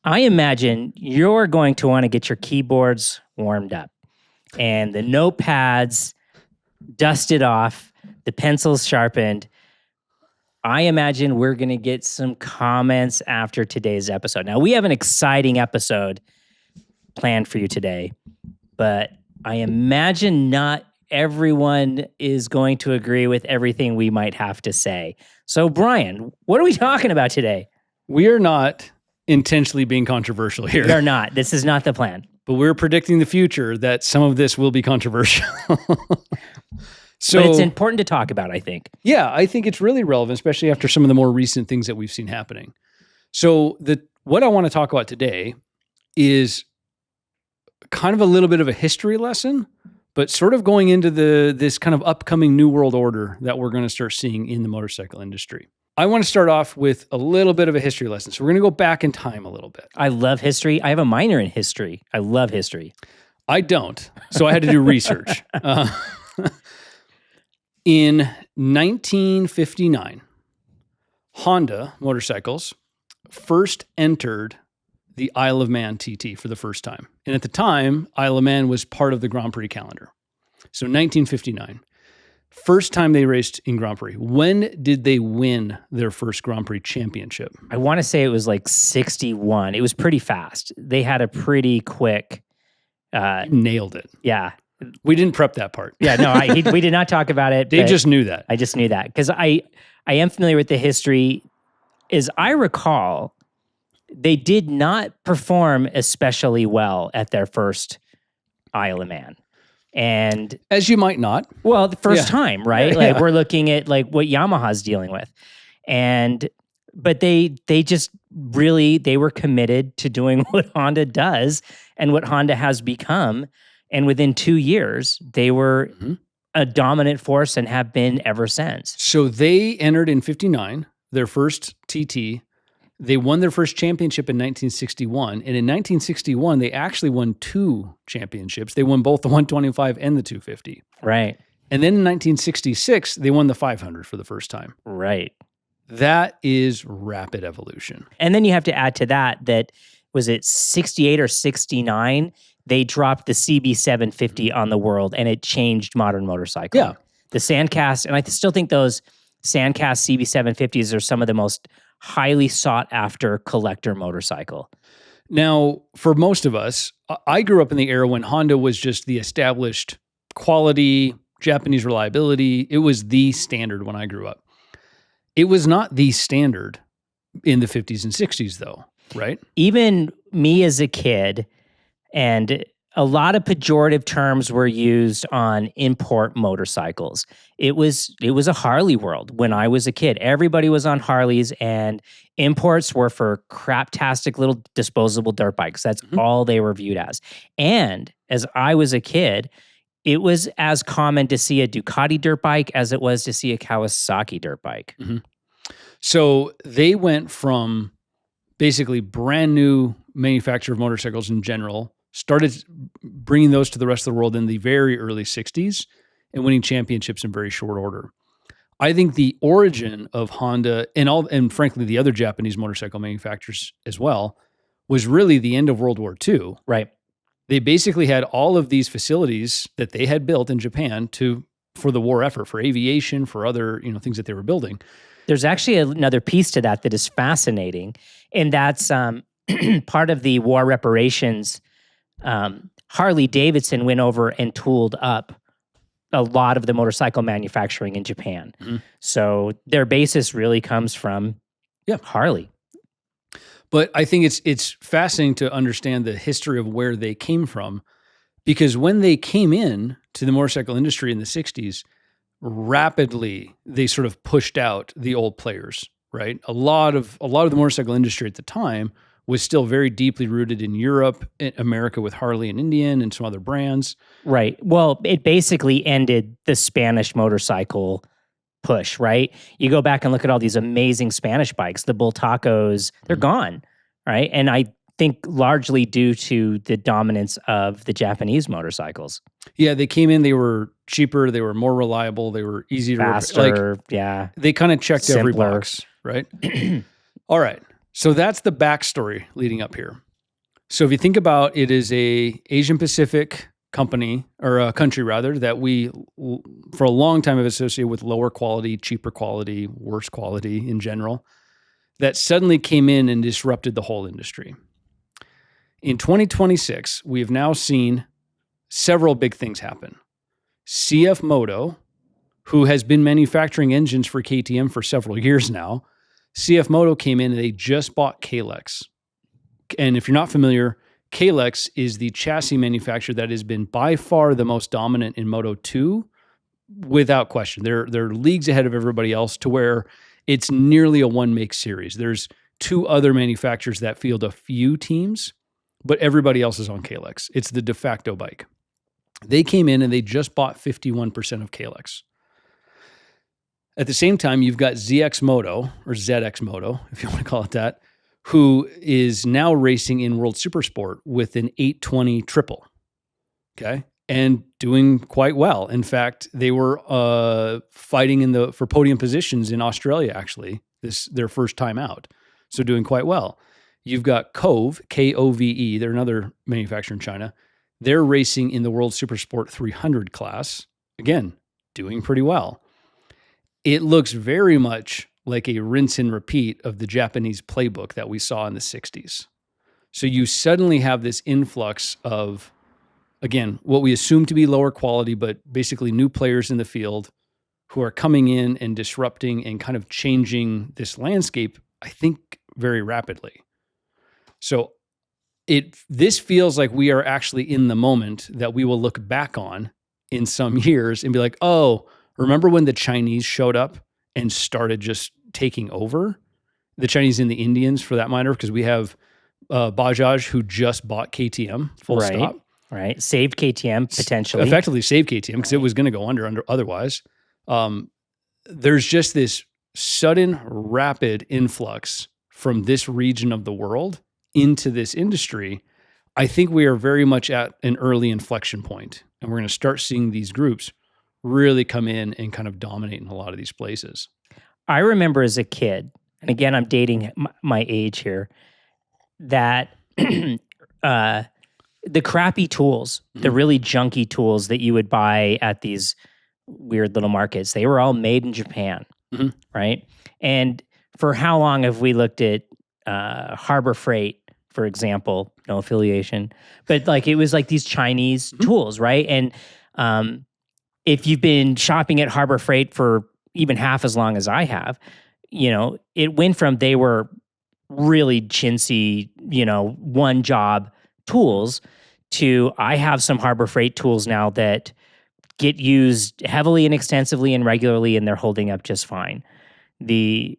I imagine you're going to want to get your keyboards warmed up and the notepads dusted off, the pencils sharpened. I imagine we're going to get some comments after today's episode. Now, we have an exciting episode planned for you today, but I imagine not everyone is going to agree with everything we might have to say. So, Brian, what are we talking about today? We are not intentionally being controversial here. We are not. This is not the plan. But we're predicting the future that some of this will be controversial. So, but it's important to talk about, I think. Yeah, I think it's really relevant, especially after some of the more recent things that we've seen happening. So what I want to talk about today is kind of a little bit of a history lesson, but sort of going into this kind of upcoming new world order that we're going to start seeing in the motorcycle industry. I want to start off with a little bit of a history lesson. So we're going to go back in time a little bit. I love history. I have a minor in history. I love history. I don't. So I had to do research. In 1959, Honda motorcycles first entered the Isle of Man TT for the first time. And at the time, Isle of Man was part of the Grand Prix calendar. So 1959, first time they raced in Grand Prix. When did they win their first Grand Prix championship? I want to say it was like 61. It was pretty fast. They had a pretty quick... Nailed it. Yeah. We didn't prep that part. Yeah, no, we did not talk about it. They just knew that. I just knew that because I am familiar with the history. As I recall, they did not perform especially well at their first Isle of Man. And as you might not. Well, the first time, right? Like Yeah. we're looking at like what Yamaha's dealing with. But they just really, they were committed to doing what Honda does and what Honda has become. And within 2 years, they were a dominant force and have been ever since. So they entered in 59, their first TT. They won their first championship in 1961. And in 1961, they actually won 2 championships. They won both the 125 and the 250. Right. And then in 1966, they won the 500 for the first time. Right. That is rapid evolution. And then you have to add to that was it 68 or 69? They dropped the CB750 on the world, and it changed modern motorcycling. Yeah. The Sandcast, and I still think those Sandcast CB750s are some of the most highly sought-after collector motorcycle. Now, for most of us, I grew up in the era when Honda was just the established quality, Japanese reliability. It was the standard when I grew up. It was not the standard in the 50s and 60s, though, right? Even me as a kid... And a lot of pejorative terms were used on import motorcycles. It was a Harley world when I was a kid. Everybody was on Harleys, and imports were for craptastic little disposable dirt bikes. That's all they were viewed as. And as I was a kid, it was as common to see a Ducati dirt bike as it was to see a Kawasaki dirt bike. Mm-hmm. So they went from basically brand new manufacture of motorcycles in general, started bringing those to the rest of the world in the very early 60s and winning championships in very short order. I think the origin of Honda and frankly the other Japanese motorcycle manufacturers as well was really the end of World War II. Right. They basically had all of these facilities that they had built in Japan for the war effort, for aviation, for other things that they were building. There's actually another piece to that is fascinating, and that's part of the war reparations. Harley Davidson went over and tooled up a lot of the motorcycle manufacturing in Japan. Mm-hmm. So their basis really comes from Harley. But I think it's fascinating to understand the history of where they came from, because when they came in to the motorcycle industry in the 60s, rapidly they sort of pushed out the old players, right? A lot of the motorcycle industry at the time was still very deeply rooted in Europe, in America with Harley and Indian and some other brands. Right. Well, it basically ended the Spanish motorcycle push, right? You go back and look at all these amazing Spanish bikes, the Bull Tacos, they're gone, right? And I think largely due to the dominance of the Japanese motorcycles. Yeah, they came in, they were cheaper, they were more reliable, they were easier faster, to... They kind of checked every box, right? All right. So that's the backstory leading up here. So if you think about it, is a Asian Pacific company, or a country rather, that we for a long time have associated with lower quality, cheaper quality, worse quality in general, that suddenly came in and disrupted the whole industry. In 2026, we have now seen several big things happen. CF Moto, who has been manufacturing engines for KTM for several years now, CF Moto came in and they just bought Kalex. And if you're not familiar, Kalex is the chassis manufacturer that has been by far the most dominant in Moto 2, without question. They're leagues ahead of everybody else to where it's nearly a one-make series. There's 2 other manufacturers that field a few teams, but everybody else is on Kalex. It's the de facto bike. They came in and they just bought 51% of Kalex. At the same time, you've got ZX Moto, or ZX Moto, if you want to call it that, who is now racing in World Supersport with an 820 triple, okay, and doing quite well. In fact, they were fighting for podium positions in Australia, actually, their first time out, so doing quite well. You've got Cove, Kove, they're another manufacturer in China. They're racing in the World Supersport 300 class, again, doing pretty well. It looks very much like a rinse and repeat of the Japanese playbook that we saw in the 60s. So you suddenly have this influx of, again, what we assume to be lower quality, but basically new players in the field who are coming in and disrupting and kind of changing this landscape, I think, very rapidly. So this feels like we are actually in the moment that we will look back on in some years and be like, oh, remember when the Chinese showed up and started just taking over? The Chinese and the Indians, for that matter, because we have Bajaj, who just bought KTM, full stop. Right. Saved KTM, potentially. Effectively saved KTM, because it was going to go under otherwise. There's just this sudden, rapid influx from this region of the world into this industry. I think we are very much at an early inflection point, and we're going to start seeing these groups really come in and kind of dominate in a lot of these places. I remember as a kid, and again, I'm dating my age here, that the crappy tools, the really junky tools that you would buy at these weird little markets, they were all made in Japan, right? And for how long have we looked at Harbor Freight, for example, no affiliation, but like it was like these Chinese tools, right? And if you've been shopping at Harbor Freight for even half as long as I have, it went from they were really chintzy, one job tools to I have some Harbor Freight tools now that get used heavily and extensively and regularly, and they're holding up just fine. The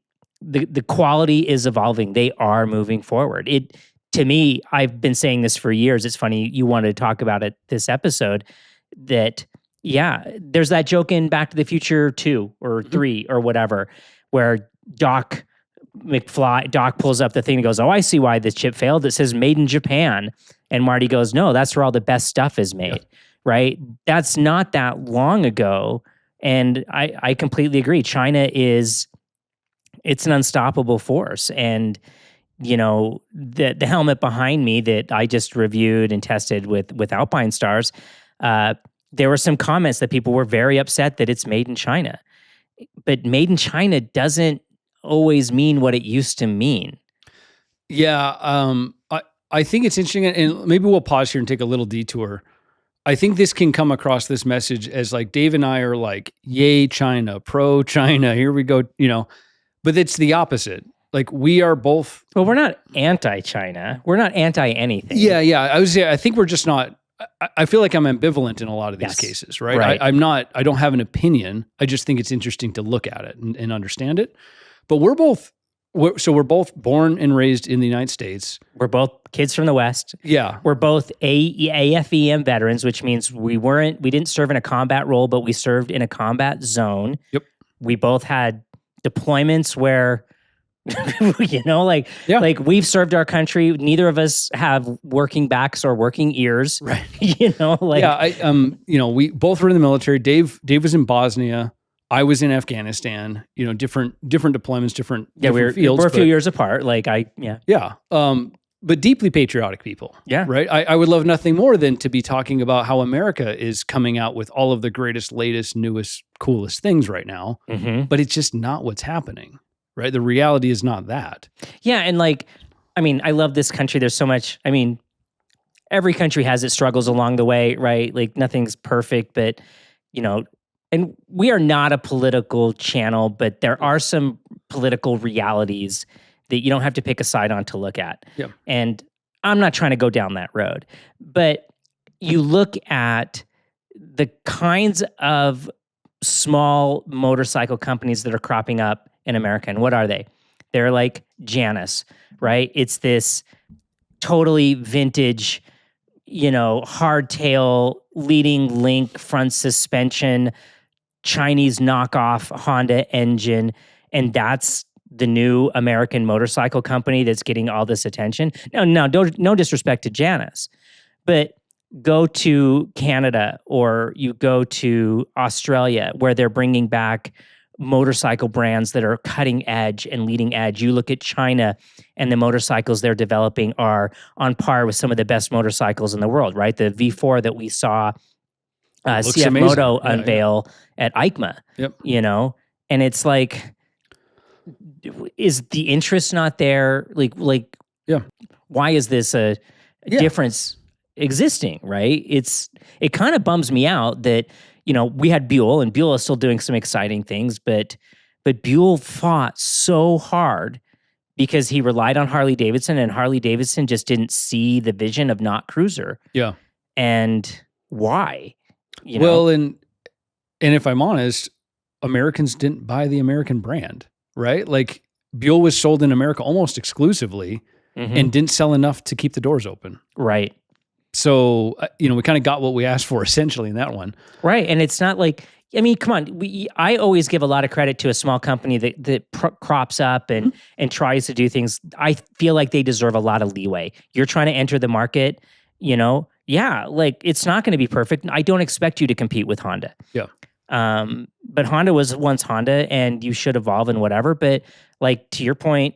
quality is evolving. They are moving forward. To me, I've been saying this for years. It's funny you wanted to talk about it this episode, that yeah, there's that joke in Back to the Future 2 or 3 or whatever, where Doc pulls up the thing and goes, oh, I see why this chip failed. It says made in Japan. And Marty goes, no, that's where all the best stuff is made, right? That's not that long ago. And I completely agree. China it's an unstoppable force. And, the helmet behind me that I just reviewed and tested with Alpine Stars, there were some comments that people were very upset that it's made in China. But made in China doesn't always mean what it used to mean. Yeah, I think it's interesting, and maybe we'll pause here and take a little detour. I think this can come across, this message, as like Dave and I are like, yay, China, pro China, here we go, but it's the opposite. Like we are both. Well, we're not anti-China. We're not anti-anything. Yeah. I think we're just not. I feel like I'm ambivalent in a lot of these cases, right? I'm not. I don't have an opinion. I just think it's interesting to look at it and understand it. But we're both born and raised in the United States. We're both kids from the West. Yeah. We're both AFEM veterans, which means we didn't serve in a combat role, but we served in a combat zone. Yep. We both had deployments where, like we've served our country. Neither of us have working backs or working ears. Right. We both were in the military. Dave was in Bosnia. I was in Afghanistan, different deployments, different fields. We're a few years apart. Yeah. But deeply patriotic people. Yeah. Right. I would love nothing more than to be talking about how America is coming out with all of the greatest, latest, newest, coolest things right now. Mm-hmm. But it's just not what's happening. Right. The reality is not that. Yeah. And I love this country. There's so much, every country has its struggles along the way, right? Like nothing's perfect, but, and we are not a political channel, but there are some political realities that you don't have to pick a side on to look at. Yep. And I'm not trying to go down that road, but you look at the kinds of small motorcycle companies that are cropping up in America. And what are they? They're like Janus, right? It's this totally vintage, hardtail, leading link, front suspension, Chinese knockoff Honda engine. And that's the new American motorcycle company that's getting all this attention. No disrespect to Janus, but go to Canada or you go to Australia where they're bringing back motorcycle brands that are cutting edge and leading edge. You look at China and the motorcycles they're developing are on par with some of the best motorcycles in the world, right? The V4 that we saw CF Moto unveil at EICMA, Yep. And it's like, is the interest not there? Yeah. Why is this a difference existing, right? It kind of bums me out that, we had Buell and Buell is still doing some exciting things, but Buell fought so hard because he relied on Harley Davidson and Harley Davidson just didn't see the vision of not cruiser. Yeah. And why? Well, and if I'm honest, Americans didn't buy the American brand, right? Like Buell was sold in America almost exclusively and didn't sell enough to keep the doors open. Right. So, we kind of got what we asked for essentially in that one. Right. And it's not like, come on. I always give a lot of credit to a small company that crops up and tries to do things. I feel like they deserve a lot of leeway. You're trying to enter the market, it's not going to be perfect. I don't expect you to compete with Honda. Yeah. But Honda was once Honda and you should evolve and whatever. But to your point,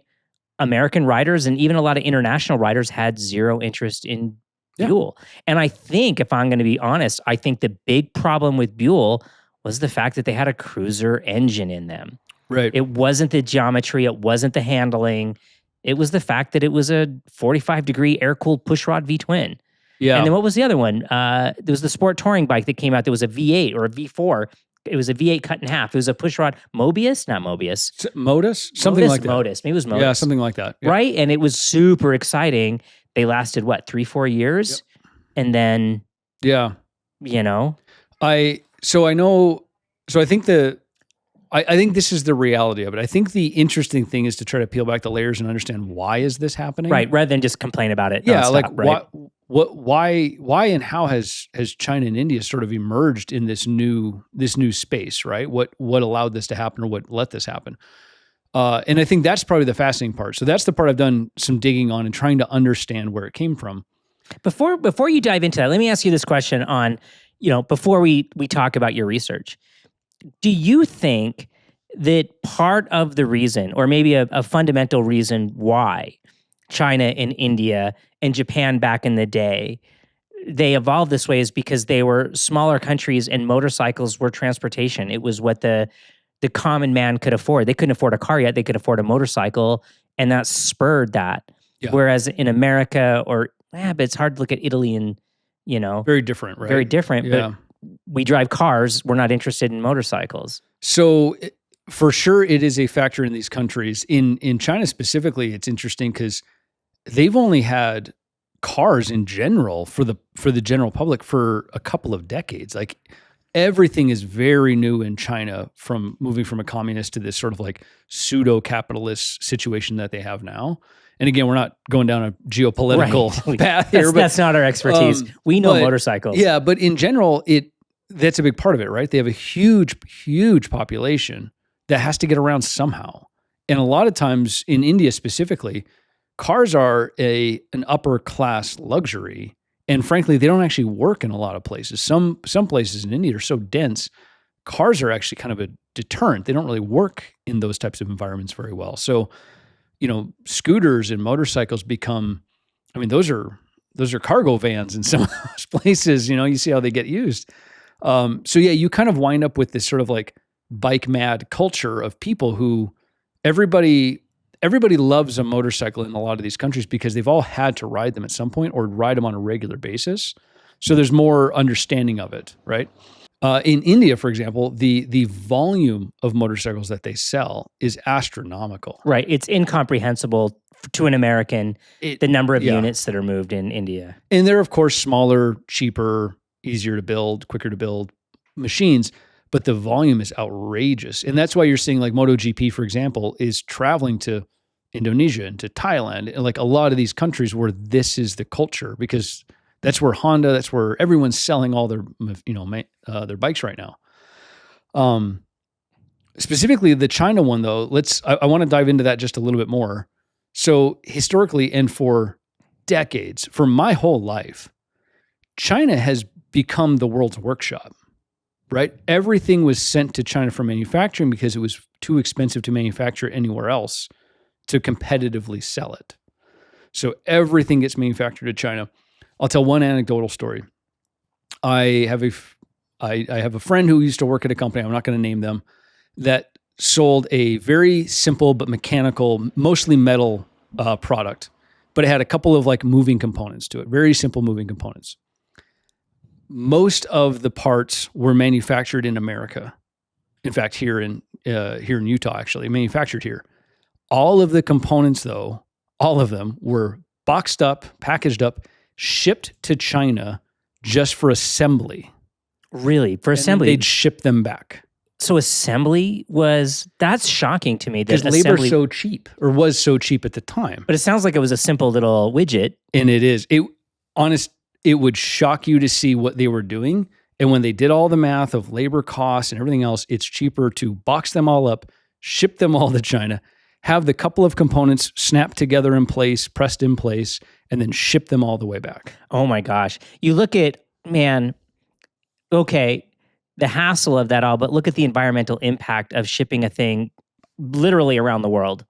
American riders and even a lot of international riders had zero interest in Buell. And I think, if I'm going to be honest, I think the big problem with Buell was the fact that they had a cruiser engine in them. Right. It wasn't the geometry. It wasn't the handling. It was the fact that it was a 45-degree air-cooled pushrod V-twin. Yeah. And then what was the other one? There was the sport touring bike that came out. There was a V8 or a V4. It was a V8 cut in half. It was a pushrod Mobius, not Mobius. Motus? Something like that. Motus. Maybe it was Motus. Yeah, something like that. Yeah. Right? And it was super exciting. They lasted, 3-4 years? Yep. And then, I think this is the reality of it. I think the interesting thing is to try to peel back the layers and understand why is this happening? Right, rather than just complain about it. Yeah, right? why and how has China and India sort of emerged in this new space, right? What allowed this to happen or what let this happen? And I think that's probably the fascinating part. So that's the part I've done some digging on and trying to understand where it came from. Before you dive into that, let me ask you this question on, before we talk about your research. Do you think that part of the reason, or maybe a fundamental reason why China and India and Japan back in the day, they evolved this way is because they were smaller countries and motorcycles were transportation. It was what the common man could afford. They couldn't afford a car yet. They could afford a motorcycle, and that spurred that. Yeah. Whereas in America but it's hard to look at Italy and, very different, right? Very different. Yeah. But we drive cars. We're not interested in motorcycles. So for sure, it is a factor in these countries. In China specifically, it's interesting because they've only had cars in general for the general public for a couple of decades. Like everything is very new in China, from moving from a communist to this sort of like pseudo-capitalist situation that they have now. And again, we're not going down a geopolitical path here. That's not our expertise. We know motorcycles. Yeah, but in general, that's a big part of it, right? They have a huge, huge population that has to get around somehow. And a lot of times in India specifically, cars are an upper class luxury. And frankly, they don't actually work in a lot of places. Some places in India are so dense, cars are actually kind of a deterrent. They don't really work in those types of environments very well. So, scooters and motorcycles become, those are cargo vans in some of those places. You see how they get used. So yeah, you kind of wind up with this sort of like bike mad culture of people who everybody loves a motorcycle in a lot of these countries because they've all had to ride them at some point or ride them on a regular basis. So there's more understanding of it, right? In India, for example, the volume of motorcycles that they sell is astronomical. Right. It's incomprehensible to an American, the number of units that are moved in India. And they're, of course, smaller, cheaper, easier to build, quicker to build machines, but the volume is outrageous. And that's why you're seeing like MotoGP, for example, is traveling to Indonesia and to Thailand and like a lot of these countries where this is the culture, because that's where Honda, that's where everyone's selling all their, their bikes right now. Specifically the China one though, I want to dive into that just a little bit more. So historically and for decades, for my whole life, China has become the world's workshop, right? Everything was sent to China for manufacturing because it was too expensive to manufacture anywhere else to competitively sell it. So everything gets manufactured in China. I'll tell one anecdotal story. I have a friend who used to work at a company, I'm not going to name them, that sold a very simple but mechanical, mostly metal product, but it had a couple of like moving components to it, very simple moving components. Most of the parts were manufactured in America. In fact, here in Utah, actually, manufactured here. All of the components, though, all of them were boxed up, packaged up, shipped to China just for assembly. Really? For assembly? They'd ship them back. So assembly that's shocking to me. Because labor's so cheap, or was so cheap at the time. But it sounds like it was a simple little widget. And it is. It would shock you to see what they were doing. And when they did all the math of labor costs and everything else, it's cheaper to box them all up, ship them all to China, have the couple of components snapped together in place, pressed in place, and then ship them all the way back. Oh my gosh. You look at, okay, the hassle of that all, but look at the environmental impact of shipping a thing literally around the world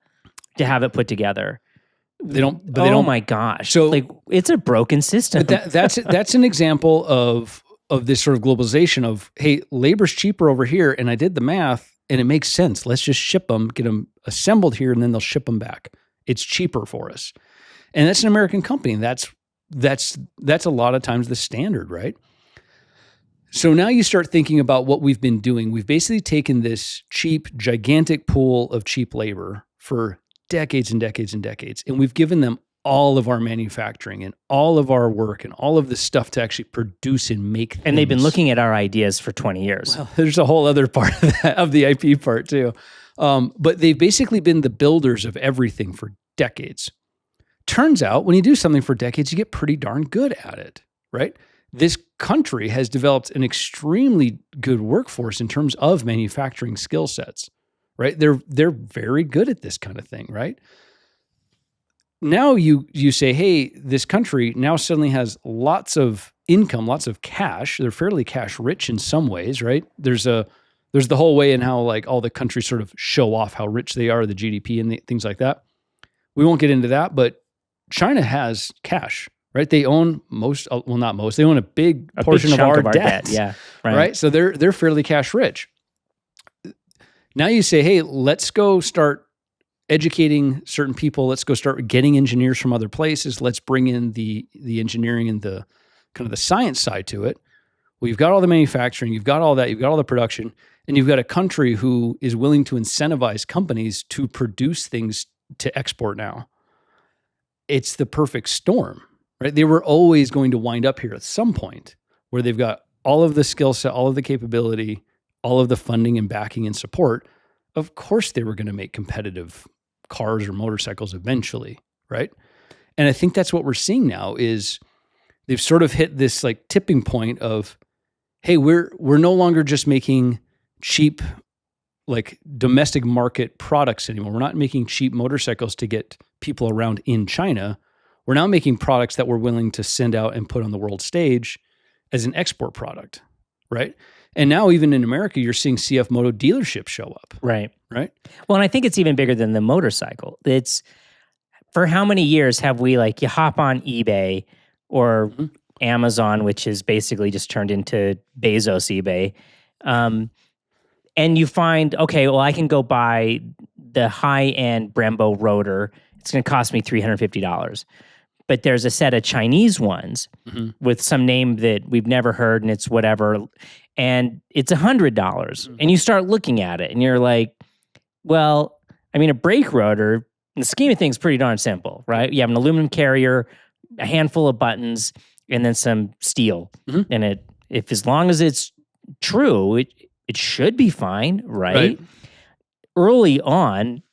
to have it put together. They don't. Oh my gosh! So like, it's a broken system. But that's an example of this sort of globalization of, hey, labor's cheaper over here, and I did the math, and it makes sense. Let's just ship them, get them assembled here, and then they'll ship them back. It's cheaper for us, and that's an American company. That's a lot of times the standard, right? So now you start thinking about what we've been doing. We've basically taken this cheap, gigantic pool of cheap labor for decades and decades and decades, and we've given them all of our manufacturing and all of our work and all of the stuff to actually produce and make things. And they've been looking at our ideas for 20 years. Well, there's a whole other part of that, of the IP part too. But they've basically been the builders of everything for decades. Turns out when you do something for decades, you get pretty darn good at it, right? This country has developed an extremely good workforce in terms of manufacturing skill sets, right? They're very good at this kind of thing, right? Now you say, hey, this country now suddenly has lots of income, lots of cash. They're fairly cash rich in some ways, right? There's the whole way in how like all the countries sort of show off how rich they are, the GDP and things like that. We won't get into that, but China has cash, right? They own they own a big portion of our debt. Yeah, right. So they're fairly cash rich. Now you say, hey, let's go start educating certain people. Let's go start getting engineers from other places. Let's bring in the engineering and the kind of the science side to it. Well, you've got all the manufacturing, you've got all that, you've got all the production, and you've got a country who is willing to incentivize companies to produce things to export now. It's the perfect storm, right? They were always going to wind up here at some point where they've got all of the skill set, all of the capability, all of the funding and backing and support. Of course they were going to make competitive cars or motorcycles eventually, right? And I think that's what we're seeing now is they've sort of hit this like tipping point of, hey, we're no longer just making cheap like domestic market products anymore. We're not making cheap motorcycles to get people around in China. We're now making products that we're willing to send out and put on the world stage as an export product, right? And now even in America, you're seeing CF Moto dealerships show up. Right. Right. Well, and I think it's even bigger than the motorcycle. It's for how many years have we like you hop on eBay or Amazon, which is basically just turned into Bezos eBay, and you find, okay, well, I can go buy the high-end Brembo rotor. It's going to cost me $350. But there's a set of Chinese ones with some name that we've never heard, and it's whatever, and it's $100. And you start looking at it, and you're like, well, I mean, a brake rotor, in the scheme of things, pretty darn simple, right? You have an aluminum carrier, a handful of buttons, and then some steel. And if as long as it's true, it should be fine, right? Early on,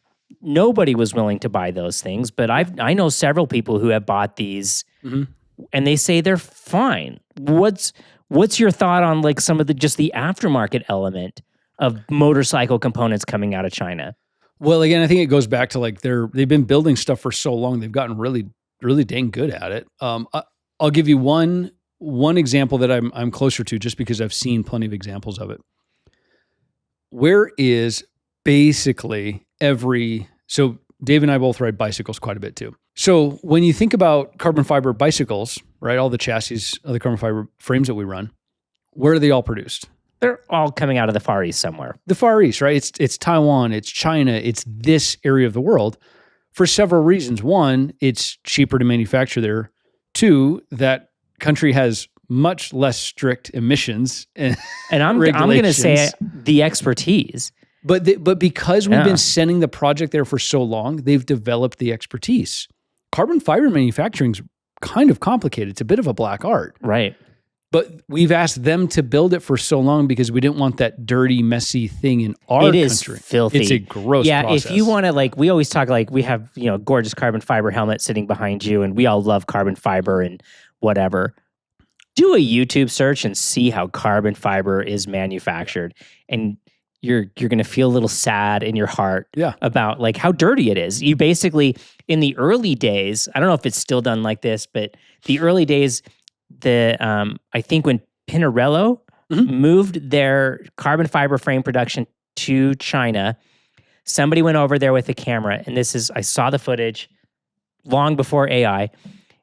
nobody was willing to buy those things, but I know several people who have bought these, and they say they're fine. What's your thought on like some of just the aftermarket element of motorcycle components coming out of China? Well, again, I think it goes back to like they've been building stuff for so long, they've gotten really, really dang good at it. I'll give you one example that I'm closer to, just because I've seen plenty of examples of it. Where is basically so Dave and I both ride bicycles quite a bit too. So when you think about carbon fiber bicycles, right, all the chassis of the carbon fiber frames that we run, where are they all produced? They're all coming out of the Far East somewhere. The Far East, right? It's Taiwan, it's China, it's this area of the world for several reasons. One, it's cheaper to manufacture there. Two, that country has much less strict emissions and I'm going to say the expertise. But because we've been sending the project there for so long, they've developed the expertise. Carbon fiber manufacturing is kind of complicated. It's a bit of a black art. Right. But we've asked them to build it for so long because we didn't want that dirty, messy thing in our country. It is filthy. It's a gross process. If you want to, like, we always talk, like, we have, gorgeous carbon fiber helmet sitting behind you, and we all love carbon fiber and whatever. Do a YouTube search and see how carbon fiber is manufactured. And you're going to feel a little sad in your heart about like how dirty it is. You basically, in the early days, I don't know if it's still done like this, but the early days, I think when Pinarello moved their carbon fiber frame production to China, somebody went over there with a camera, and I saw the footage long before AI,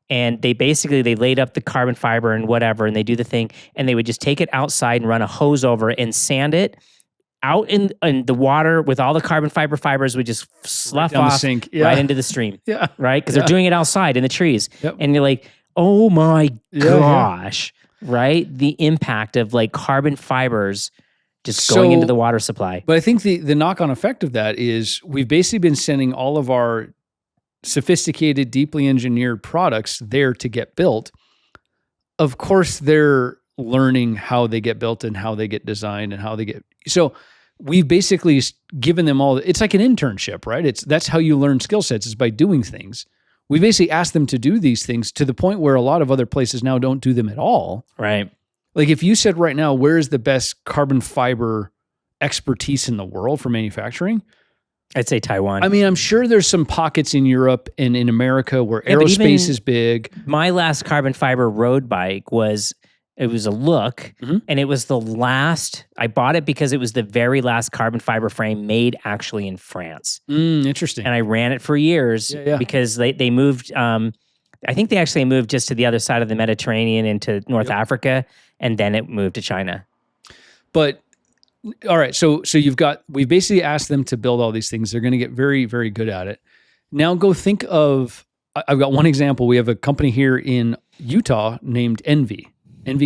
and they laid up the carbon fiber and whatever, and they do the thing, and they would just take it outside and run a hose over it and sand it out in the water with all the carbon fibers would just slough off the sink. Right into the stream. Right? Because they're doing it outside in the trees. And you're like, oh my gosh, right? The impact of like carbon fibers just going into the water supply. But I think the knock-on effect of that is we've basically been sending all of our sophisticated, deeply engineered products there to get built. Of course, they're learning how they get built and how they get designed and how they get... So we've basically given them all... It's like an internship, right? That's how you learn skill sets, is by doing things. We basically asked them to do these things to the point where a lot of other places now don't do them at all. Right. Like if you said right now, where is the best carbon fiber expertise in the world for manufacturing? I'd say Taiwan. I mean, I'm sure there's some pockets in Europe and in America where aerospace is big. My last carbon fiber road bike was a Look, and it was the last, I bought it because it was the very last carbon fiber frame made actually in France. Interesting. And I ran it for years because they moved, I think they actually moved just to the other side of the Mediterranean into North Africa, and then it moved to China. But, all right, so we've basically asked them to build all these things. They're going to get very, very good at it. Now go think of, I've got one example. We have a company here in Utah named Envy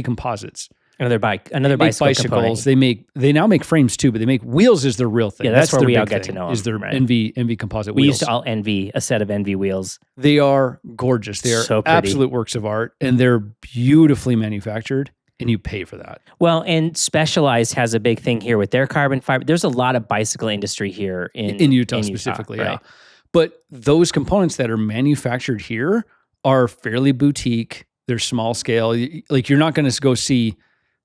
Composites. Another bicycles. They now make frames too, but they make wheels is their real thing. Yeah, that's where we all get to know them. Is their Envy composite wheels. We used to all envy a set of Envy wheels. They are gorgeous. They are so absolute works of art, and they're beautifully manufactured, and you pay for that. Well, and Specialized has a big thing here with their carbon fiber. There's a lot of bicycle industry here in Utah specifically, right? But those components that are manufactured here are fairly boutique. They're small scale. Like you're not going to go see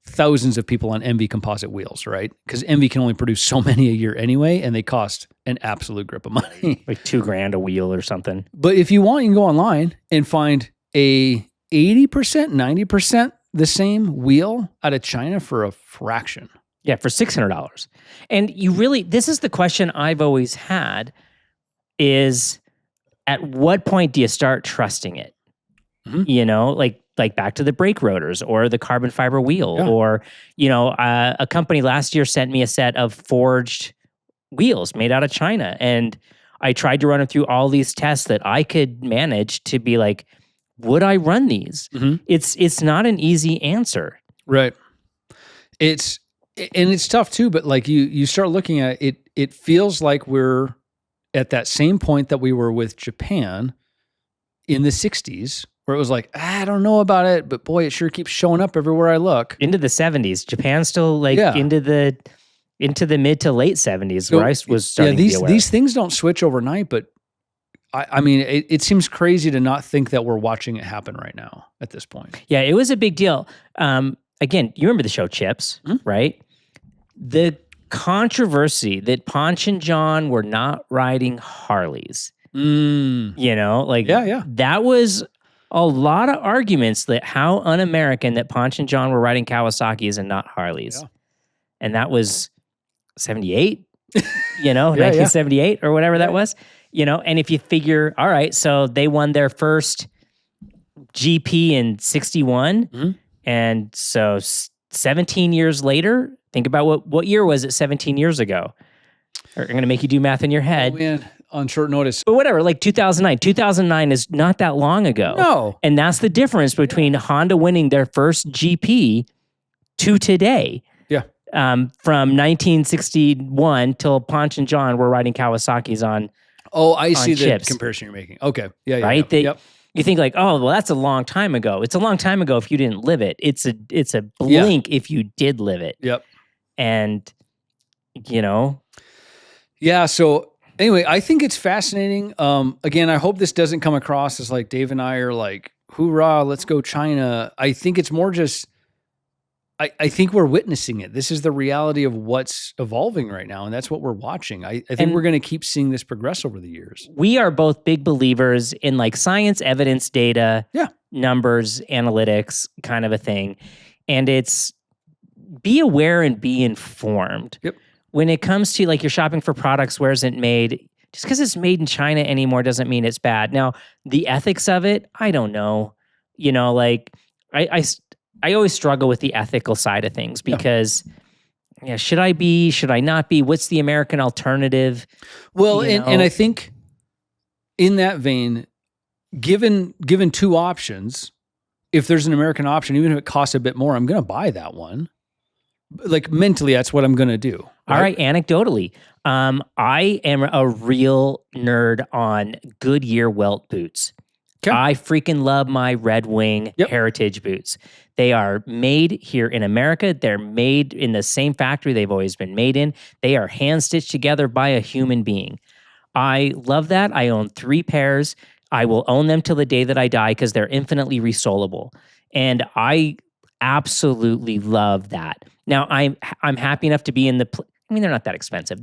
thousands of people on Envy composite wheels, right? Because Envy can only produce so many a year anyway, and they cost an absolute grip of money. Like $2,000 a wheel or something. But if you want, you can go online and find a 80%, 90% the same wheel out of China for a fraction. Yeah, for $600. And this is the question I've always had is at what point do you start trusting it? Mhm. You know, like back to the brake rotors or the carbon fiber wheel Yeah. or, a company last year sent me a set of forged wheels made out of China. And I tried to run them through all these tests that I could manage to be like, would I run these? Mhm. It's not an easy answer. Right. It's tough too, but like you start looking at it, it feels like we're at that same point that we were with Japan in the 60s, where it was like, I don't know about it, but boy, it sure keeps showing up everywhere I look. Into the 70s. Japan's still Yeah. into the mid to late 70s So, where I was starting to be aware. These things don't switch overnight, but I mean, it seems crazy to not think that we're watching it happen right now at this point. Yeah, it was a big deal. Again, you remember the show Chips, right? The controversy that Ponch and John were not riding Harleys. Yeah. That was a lot of arguments that how un-American that Ponch and John were riding Kawasaki's and not Harleys. Yeah. And that was 78, 1978 or whatever that was. And if you figure, all right, so they won their first GP in 61. And so 17 years later, think about what year was it 17 years ago? I'm going to make you do math in your head. Oh, man, on short notice. But whatever, like 2009. 2009 is not that long ago. No. And that's the difference between Honda winning their first GP to today. Yeah. From 1961 till Ponch and John were riding Kawasaki's on. Oh, I see Chips. the comparison you're making. Okay. Yeah. Right? Yep. You think like, oh, well, that's a long time ago. It's a long time ago if you didn't live it. It's a blink if you did live it. Yep. And, Yeah. So anyway, I think it's fascinating. Again, I hope this doesn't come across as like Dave and I are like, hoorah, let's go China. I think it's more just, I think we're witnessing it. This is the reality of what's evolving right now. And that's what we're watching. I think we're going to keep seeing this progress over the years. We are both big believers in like science, evidence, data, numbers, analytics kind of a thing. And it's be aware and be informed. Yep. When it comes to like you're shopping for products, where is it made? Just because it's made in China anymore doesn't mean it's bad. Now, the ethics of it, I don't know. Like I always struggle with the ethical side of things because should I be, should I not be? What's the American alternative? Well, and I think in that vein, given two options, if there's an American option, even if it costs a bit more, I'm going to buy that one. Like mentally, that's what I'm going to do. Right? All right. Anecdotally, I am a real nerd on Goodyear Welt boots. Okay. I freaking love my Red Wing Heritage boots. They are made here in America. They're made in the same factory they've always been made in. They are hand stitched together by a human being. I love that. I own 3 pairs. I will own them till the day that I die because they're infinitely resolable. And I absolutely love that. Now, I'm happy enough to be in the... I mean, they're not that expensive.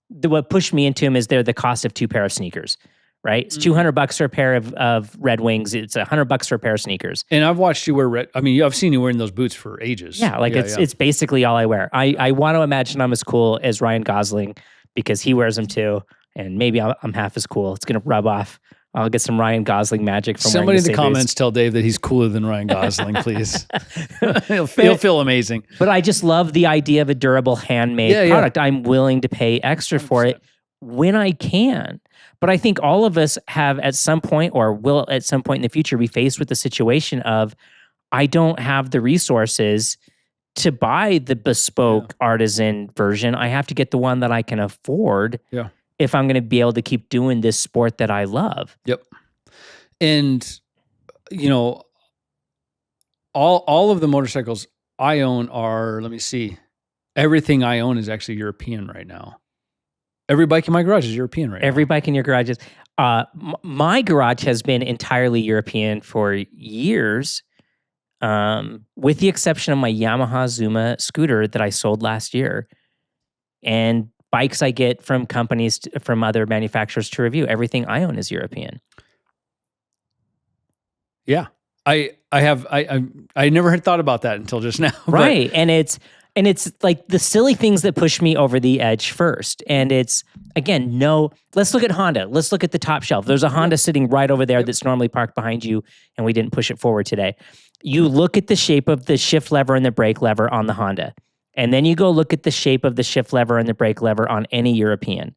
What pushed me into them is they're the cost of 2 pair of sneakers. Right? It's $200 for a pair of Red Wings. It's $100 for a pair of sneakers. And I've watched you wear red. I mean, I've seen you wearing those boots for ages. Yeah, it's basically all I wear. I want to imagine I'm as cool as Ryan Gosling because he wears them too, and maybe I'm half as cool. It's gonna rub off. I'll get some Ryan Gosling magic from somebody in the comments. Tell Dave that he's cooler than Ryan Gosling, please. He'll feel amazing. But I just love the idea of a durable handmade product. Yeah. I'm willing to pay extra 100%. For it when I can. But I think all of us have at some point or will at some point in the future be faced with the situation of, I don't have the resources to buy the bespoke artisan version. I have to get the one that I can afford if I'm going to be able to keep doing this sport that I love. Yep. And, all of the motorcycles I own are, let me see, everything I own is actually European right now. Every bike in my garage is European right now. Every bike in your garage is. My garage has been entirely European for years, with the exception of my Yamaha Zuma scooter that I sold last year. And bikes I get from companies, from other manufacturers to review. Everything I own is European. Yeah. I never had thought about that until just now. Right. And And it's like the silly things that push me over the edge first. And it's, again, let's look at Honda. Let's look at the top shelf. There's a Honda sitting right over there that's normally parked behind you, and we didn't push it forward today. You look at the shape of the shift lever and the brake lever on the Honda. And then you go look at the shape of the shift lever and the brake lever on any European.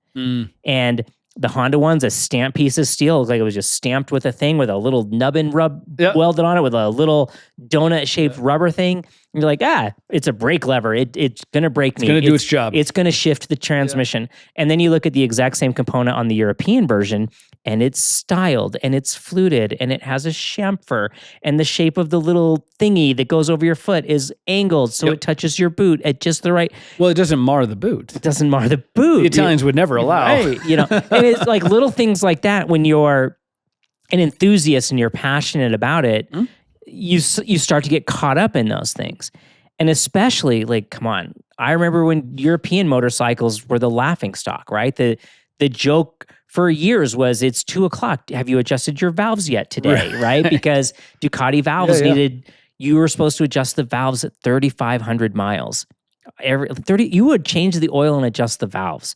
And the Honda one's a stamped piece of steel. It looked like it was just stamped with a thing with a little nubbin welded on it with a little donut-shaped rubber thing. And you're like, it's a brake lever. It's going to brake me. It's going to do its job. It's going to shift the transmission. And then you look at the exact same component on the European version, and it's styled, and it's fluted, and it has a chamfer, and the shape of the little thingy that goes over your foot is angled so it touches your boot at just the right... Well, it doesn't mar the boot. It doesn't mar the boot. The Italians would never allow. Right, and it's like little things like that when you're an enthusiast and you're passionate about it, you start to get caught up in those things. And especially, like, come on, I remember when European motorcycles were the laughing stock, right? The joke for years was, it's 2:00. Have you adjusted your valves yet today, right? Because Ducati valves you were supposed to adjust the valves at 3,500 miles. You would change the oil and adjust the valves,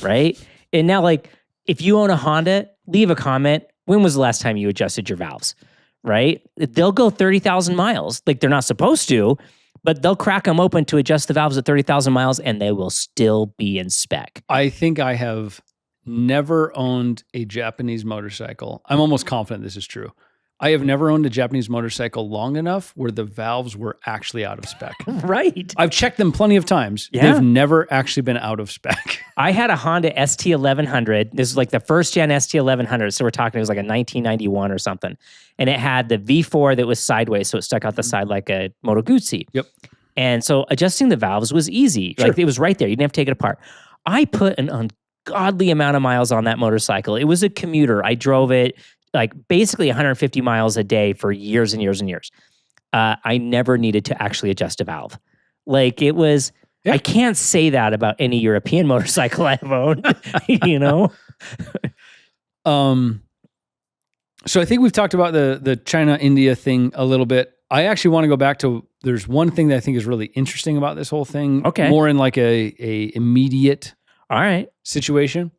right? And now, like, if you own a Honda, leave a comment. When was the last time you adjusted your valves, right? They'll go 30,000 miles. Like, they're not supposed to, but they'll crack them open to adjust the valves at 30,000 miles, and they will still be in spec. I think I have never owned a Japanese motorcycle. I'm almost confident this is true. I have never owned a Japanese motorcycle long enough where the valves were actually out of spec. Right. I've checked them plenty of times. Yeah. They've never actually been out of spec. I had a Honda ST1100. This is like the first gen ST1100. So we're talking, it was like a 1991 or something. And it had the V4 that was sideways. So it stuck out the side like a Moto Guzzi. Yep. And so adjusting the valves was easy. Sure. Like, it was right there. You didn't have to take it apart. I put an ungodly amount of miles on that motorcycle. It was a commuter. I drove it like basically 150 miles a day for years and years and years. I never needed to actually adjust a valve. Like, it was, I can't say that about any European motorcycle I've owned, So I think we've talked about the China-India thing a little bit. I actually want to go back to, there's one thing that I think is really interesting about this whole thing. Okay. More in like a immediate situation.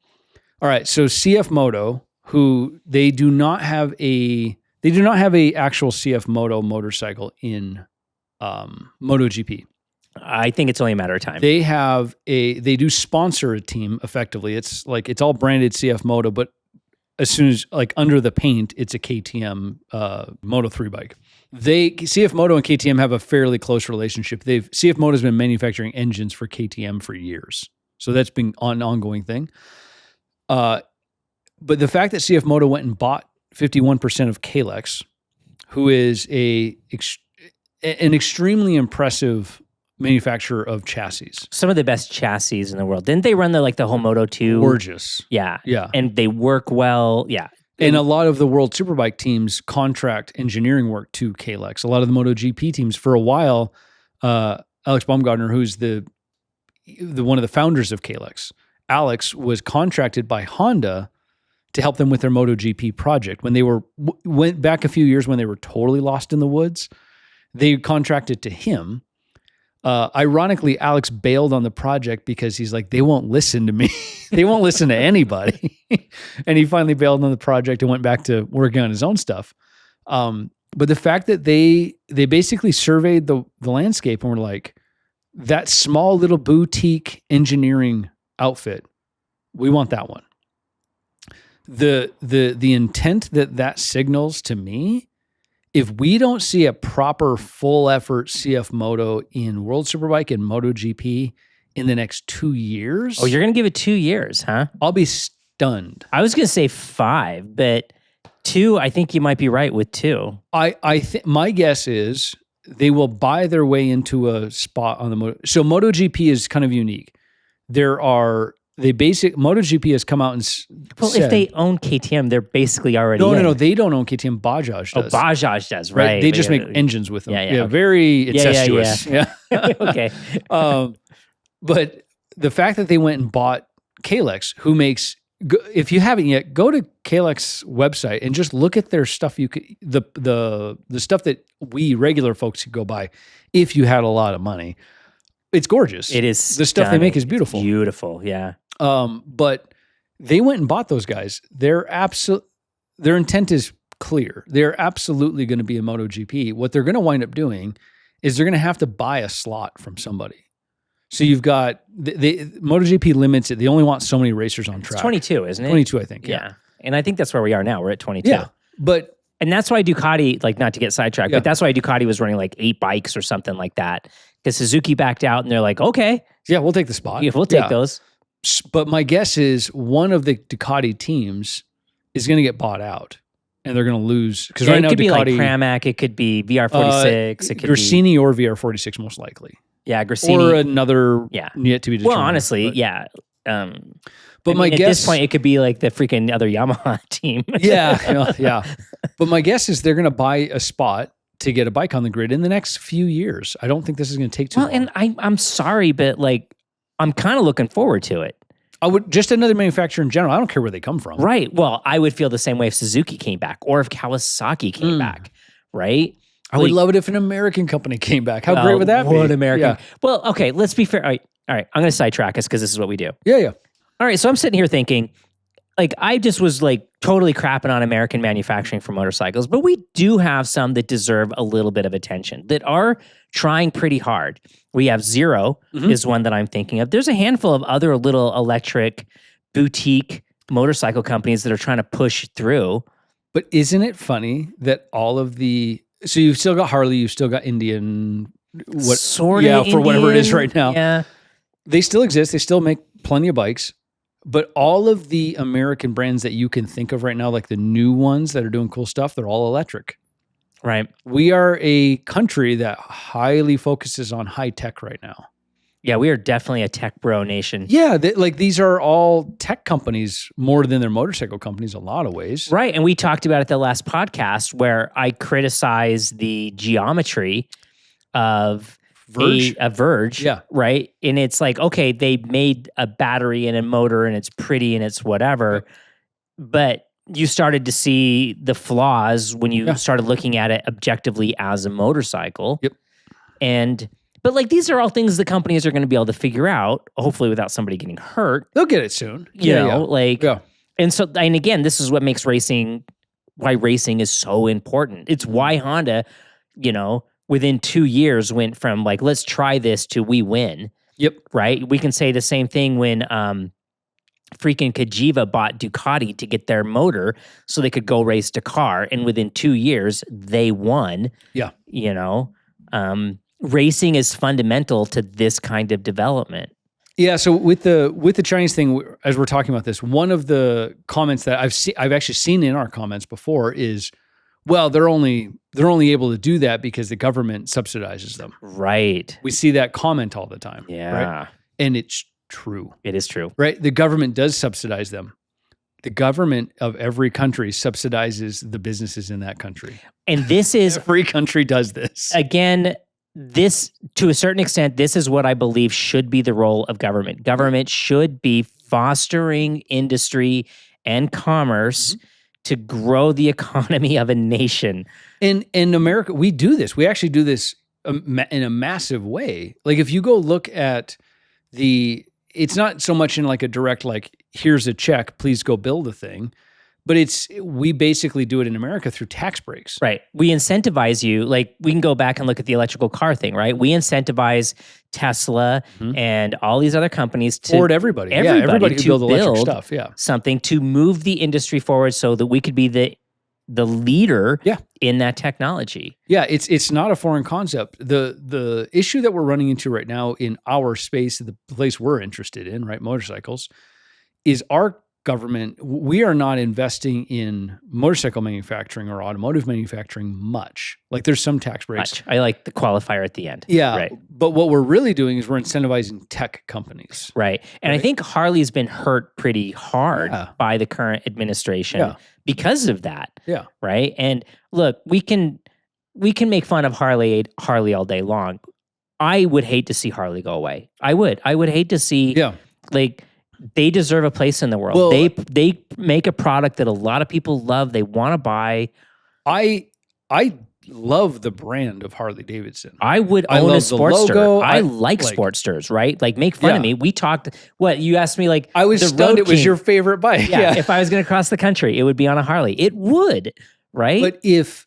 All right. So CF Moto, who they do not have a actual CF Moto motorcycle in MotoGP. I think it's only a matter of time. They do sponsor a team effectively. It's like, it's all branded CF Moto, but as soon as, like, under the paint, it's a KTM Moto3 bike. CF Moto and KTM have a fairly close relationship. CF Moto has been manufacturing engines for KTM for years. So that's been an ongoing thing. But the fact that CF Moto went and bought 51% of Kalex, who is an extremely impressive manufacturer of chassis. Some of the best chassis in the world. Didn't they run the whole Moto 2? Gorgeous. Yeah. Yeah. And they work well. Yeah. And a lot of the World Superbike teams contract engineering work to Kalex. A lot of the MotoGP teams, for a while, Alex Baumgartner, who's the one of the founders of Kalex, Alex was contracted by Honda to help them with their MotoGP project. When they went back a few years when they were totally lost in the woods, they contracted to him. Ironically, Alex bailed on the project because he's like, they won't listen to me. They won't listen to anybody. And he finally bailed on the project and went back to working on his own stuff. But the fact that they basically surveyed the landscape and were like, that small little boutique engineering outfit, we want that one. The intent that signals to me, if we don't see a proper full effort CF Moto in World Superbike and MotoGP in the next 2 years. Oh, you're going to give it 2 years, huh? I'll be stunned. I was going to say 5, but 2, I think you might be right with 2. I think my guess is they will buy their way into a spot on the Moto. So MotoGP is kind of unique. MotoGP has come out and said, if they own KTM, they're basically already No, they don't own KTM. Bajaj does. Oh, Bajaj does, right? They just make engines with them. Yeah, okay. Very incestuous. Yeah. Okay. But the fact that they went and bought Kalex, who makes, if you haven't yet, go to Kalex website and just look at their stuff. You could, the stuff that we regular folks could go buy if you had a lot of money. It's gorgeous. It is. The stuff they make is beautiful. Beautiful, yeah. But they went and bought those guys. Their intent is clear. They're absolutely going to be a MotoGP. What they're going to wind up doing is they're going to have to buy a slot from somebody. So you've got MotoGP limits it. They only want so many racers on track. It's 22, isn't it? 22, I think. Yeah. And I think that's where we are now. We're at 22. Yeah. And that's why Ducati, like, not to get sidetracked, but that's why Ducati was running like 8 bikes or something like that. Because Suzuki backed out and they're like, okay. Yeah, we'll take the spot. Yeah, we'll take those. But my guess is one of the Ducati teams is going to get bought out. And they're going to lose. Because right now, it could Ducati, be like Pramac, it could be VR46, it could Gresini or VR46 most likely. Yeah, Gresini. Or another yet to be determined. Well, honestly, yeah. But my guess, at this point, it could be like the freaking other Yamaha team. yeah. But my guess is they're going to buy a spot to get a bike on the grid in the next few years. I don't think this is going to take too long. And I'm sorry, but like, I'm kind of looking forward to it. I would just another manufacturer in general. I don't care where they come from. Right. Well, I would feel the same way if Suzuki came back or if Kawasaki came back. Right. I would love it if an American company came back. How great would that be? What American? Yeah. Well, okay. Let's be fair. All right. I'm going to sidetrack us because this is what we do. Yeah. All right. So I'm sitting here thinking, like, I just was like totally crapping on American manufacturing for motorcycles, but we do have some that deserve a little bit of attention that are trying pretty hard. We have Zero is one that I'm thinking of. There's a handful of other little electric boutique motorcycle companies that are trying to push through. But isn't it funny that all of so you've still got Harley, you've still got Indian, for whatever it is right now. Yeah. They still exist. They still make plenty of bikes. But all of the American brands that you can think of right now, like the new ones that are doing cool stuff, they're all electric. Right. We are a country that highly focuses on high tech right now. Yeah, we are definitely a tech bro nation. Yeah, these are all tech companies more than they're motorcycle companies in a lot of ways. Right, and we talked about it the last podcast where I criticized the geometry of a Verge, yeah, right? And it's like, okay, they made a battery and a motor and it's pretty and it's whatever, but you started to see the flaws when you started looking at it objectively as a motorcycle. Yep. But like, these are all things the companies are going to be able to figure out, hopefully without somebody getting hurt. They'll get it soon. And so, and again, this is what makes why racing is so important. It's why Honda, within 2 years went from like, let's try this to we win. Yep. Right? We can say the same thing when freaking Cagiva bought Ducati to get their motor so they could go race Dakar. And within 2 years, they won. Yeah. Racing is fundamental to this kind of development. Yeah. So with the Chinese thing, as we're talking about this, one of the comments that I've actually seen in our comments before is, well, they're only able to do that because the government subsidizes them. Right. We see that comment all the time. Yeah. Right? And it's true. It is true. Right? The government does subsidize them. The government of every country subsidizes the businesses in that country. And this is... every country does this. Again, this, to a certain extent, this is what I believe should be the role of government. Government should be fostering industry and commerce to grow the economy of a nation. In America, we do this. We actually do this in a massive way. Like if you go look at it's not so much in like a direct, like, here's a check, please go build a thing. But we basically do it in America through tax breaks. Right. We incentivize you. Like, we can go back and look at the electrical car thing, right? We incentivize Tesla and all these other companies to... Ford, everybody who build electric stuff. Yeah. Something to move the industry forward so that we could be the leader in that technology. Yeah, it's not a foreign concept. The issue that we're running into right now in our space, the place we're interested in, right, motorcycles, is our government. We are not investing in motorcycle manufacturing or automotive manufacturing much. Like there's some tax breaks. I like the qualifier at the end. Yeah. Right. But what we're really doing is we're incentivizing tech companies. Right. And I think Harley's been hurt pretty hard by the current administration because of that. Yeah. Right. And look, we can make fun of Harley all day long. I would hate to see Harley go away. I would hate to see like, they deserve a place in the world. Well, they make a product that a lot of people love. They want to buy. I love the brand of Harley Davidson. I would I own a love the Sportster. logo. I I- like like- Sportsters, right? Like, make fun of Yeah. me. We talked. What you asked me? Like, I was the stunned Road it was King. your favorite bike. Yeah. If I was going to cross the country, it would be on a Harley. It would, right? But if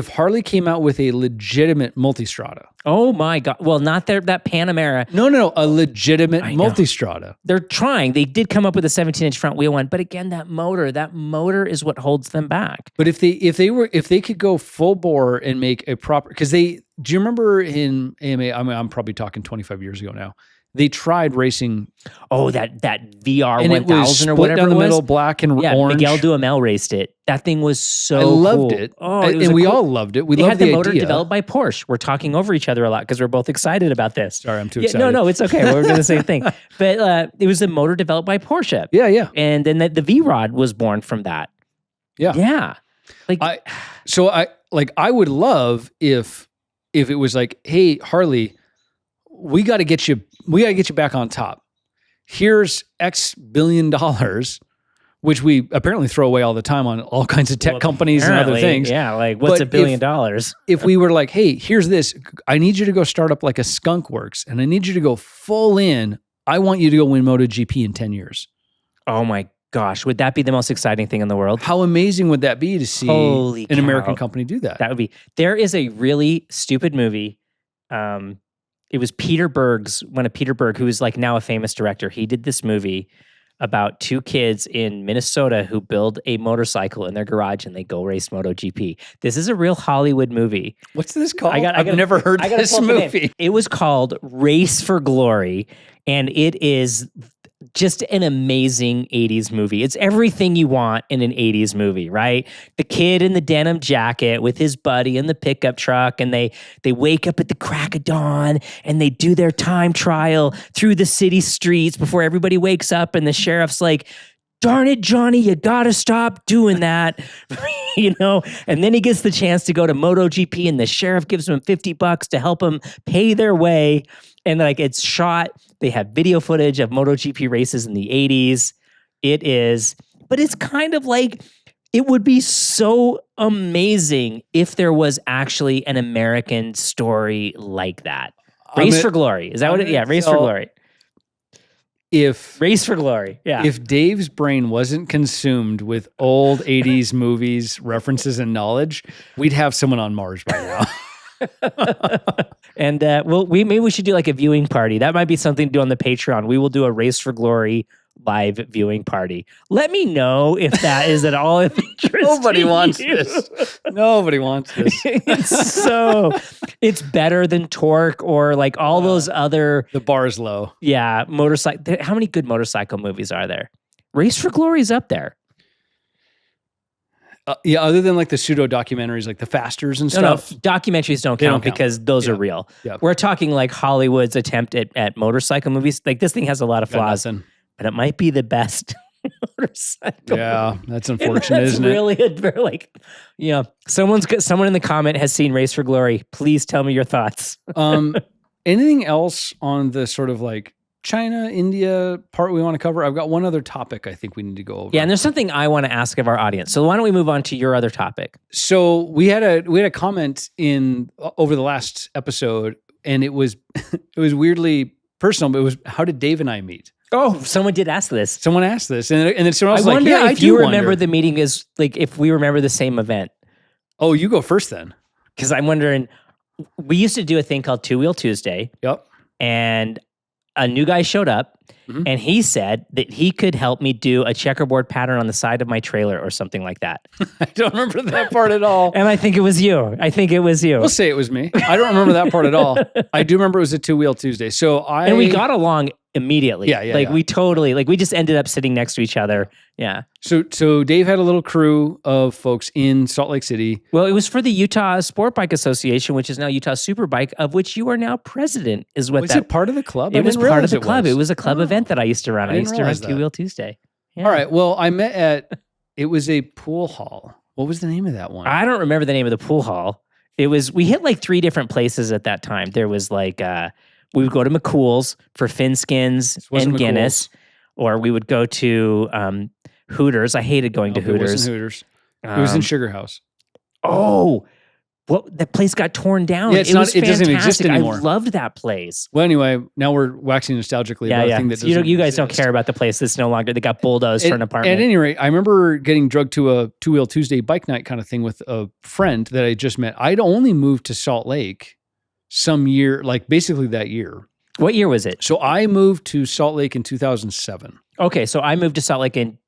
Harley came out with a legitimate multistrada, oh my God! Well, not that Panamera. no, a legitimate I know. multistrada. They're trying. They did come up with a 17-inch front wheel one, but again, that motor is what holds them back. But if they could go full bore and make a proper, because do you remember in AMA? I mean, I'm probably talking 25 years ago now. They tried racing, Oh, that VR and it was 1000 split or whatever down the it was. middle, black and Yeah, orange. Miguel Duhamel raced it. That thing was so I loved cool. it. Oh, and it was we cool. all loved it. We They loved had the motor idea. developed by Porsche. We're talking over each other a lot because we're both excited about this. Sorry, I'm too Yeah, excited. no, it's okay. We're doing the same thing. But it was a motor developed by Porsche. Yeah. And then the V-Rod was born from that. Yeah. Yeah. Like, I would love if it was like, hey, Harley, we got to get you back on top. Here's X billion dollars, which we apparently throw away all the time on all kinds of tech well, companies and other apparently, things. Yeah, like what's But $1 billion? If we were like, hey, here's this, I need you to go start up like a Skunk Works, and I need you to go full in. I want you to go win MotoGP in 10 years. Oh my gosh, would that be the most exciting thing in the world? How amazing would that be to see Holy an cow. American company do that? That would be. There is a really stupid movie. It was Peter Berg's, one of Peter Berg, who is like now a famous director. He did this movie about two kids in Minnesota who build a motorcycle in their garage and they go race MotoGP. This is a real Hollywood movie. What's this called? I've never heard this movie. It was called Race for Glory, and it is just an amazing 80s movie. It's everything you want in an 80s movie, right? The kid in the denim jacket with his buddy in the pickup truck, and they wake up at the crack of dawn and they do their time trial through the city streets before everybody wakes up, and the sheriff's like, darn it, Johnny, you gotta stop doing that. And then he gets the chance to go to MotoGP, and the sheriff gives him $50 to help him pay their way. And like, it's shot. They have video footage of MotoGP races in the 80s. But it's kind of like, it would be so amazing if there was actually an American story like that. Race for Glory. Is that what it is? Yeah, Race for Glory. Race for Glory. Yeah. If Dave's brain wasn't consumed with old 80s movies, references, and knowledge, we'd have someone on Mars by now. And maybe we should do like a viewing party. That might be something to do on the Patreon. We will do a Race for Glory live viewing party. Let me know if that is at all of interest. Nobody to wants you. this. Nobody wants this. It's better than Torque or like all those other. The bar is low. Yeah, motorcycle. How many good motorcycle movies are there? Race for Glory is up there. Yeah, other than like the pseudo documentaries, like the Fasters and stuff. No, documentaries don't They count don't count. because those Yeah. are real. Yeah. We're talking like Hollywood's attempt at motorcycle movies. Like, this thing has a lot of Got flaws, nothing. but it might be the best motorcycle. Yeah, that's And unfortunate, that's isn't it? really someone in the comment has seen Race for Glory. Please tell me your thoughts. Anything else on the sort of like China, India part we want to cover? I've got one other topic I think we need to go over. Yeah, and there's something I want to ask of our audience. So why don't we move on to your other topic? So we had a comment in over the last episode, and it was weirdly personal. But it was, how did Dave and I meet? Oh, someone did ask this. Someone asked this, and then someone I else was like, wonder "Yeah, I if do you remember wonder." the meeting is like if we remember the same event. Oh, you go first then. Because I'm wondering, we used to do a thing called Two Wheel Tuesday, Yep. and a new guy showed up, and he said that he could help me do a checkerboard pattern on the side of my trailer or something like that. I don't remember that part at all. And I think it was you. We'll say it was me. I don't remember that part at all. I do remember it was a two-wheel Tuesday. And we got along immediately. Yeah. We totally, we just ended up sitting next to each other. Yeah. So Dave had a little crew of folks in Salt Lake City. Well, it was for the Utah Sport Bike Association, which is now Utah Superbike, of which you are now president, is what Was it part of the club? It I was didn't part of realize the club. It was a club event that I used to run. I didn't used to run realize that. Two Wheel Tuesday. Yeah. All right. Well, I met it was a pool hall. What was the name of that one? I don't remember the name of the pool hall. We hit like 3 different places at that time. There was like, we would go to McCool's for fin skins wasn't and Guinness, or we would go to Hooters. I hated going to It wasn't Hooters. Hooters. It was in Sugar House. Oh, Well, that place got torn down. Yeah, it was it doesn't exist fantastic. anymore. I loved that place. Well, anyway, now we're waxing nostalgically about a thing that doesn't you guys exist. don't care about the place that's no longer. They got bulldozed for an apartment. At any rate, I remember getting drugged to a two-wheel Tuesday bike night kind of thing with a friend that I just met. I'd only moved to Salt Lake some year, like basically that year. What year was it? So I moved to Salt Lake in 2007. Okay, so I moved to Salt Lake in